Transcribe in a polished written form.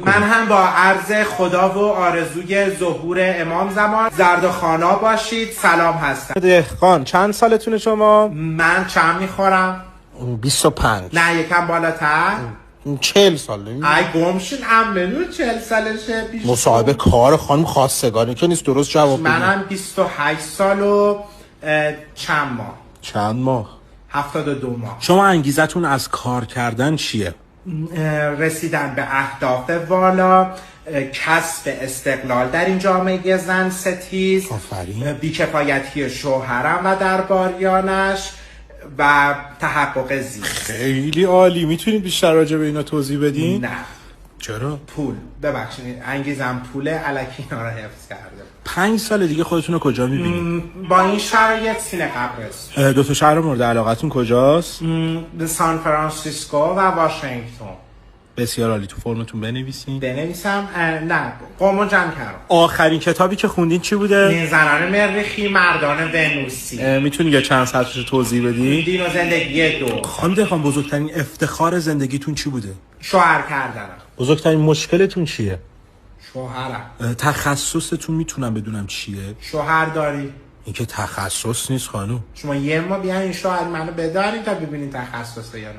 میکنید؟ من هم با عرض خدا و آرزوی ظهور امام زمان زردخانا باشید سلام هستم. دهقان چند سالتونه شما؟ من چند میخورم؟ 25. نه یکم بالاتر؟ 40 ساله. ای گمشون عملو 40 سالشه. مصاحبه کار خانم خواستگاری که نیست، درست جواب بدید. منم 28 سال و چند ماه. چند ماه؟ 72 ماه. شما انگیزتون از کار کردن چیه؟ رسیدن به اهداف والا، کسب استقلال در این جامعه زن ستیز، آفرین. بیکفایتی شوهرم و درباریانش و تحقق زیست. خیلی عالی. میتونید بیشتر راجع به اینا توضیح بدین؟ نه. چرا؟ پول. ببخشید انگیزم پوله، الکی اینا رو حفظ کرده. 5 سال دیگه خودتون رو کجا میبینید؟ با این شرایط سینه قبرستون. 2 تا شهر مورد علاقتون کجاست؟ سان فرانسیسکو و واشنگتن. بسیار عالی. تو فرمتون بنویسین. بنویسم؟ نه، قومو جمع کردم. آخرین کتابی که خوندین چی بوده؟ زنان مریخی مردان ونوسی. میتونی یه چند سطرش توضیح بدی؟ دین و زندگی دو. خانم دهقان بزرگترین افتخار زندگیتون چی بوده؟ شوهر کردنم. بزرگترین مشکلتون چیه؟ شوهرم. تخصصتون میتونم بدونم چیه؟ شوهر داری؟ این که تخصص نیست خانم. شما یه ما بیاین شوهر منو بدارین تا ببینین تخصصه یا نه.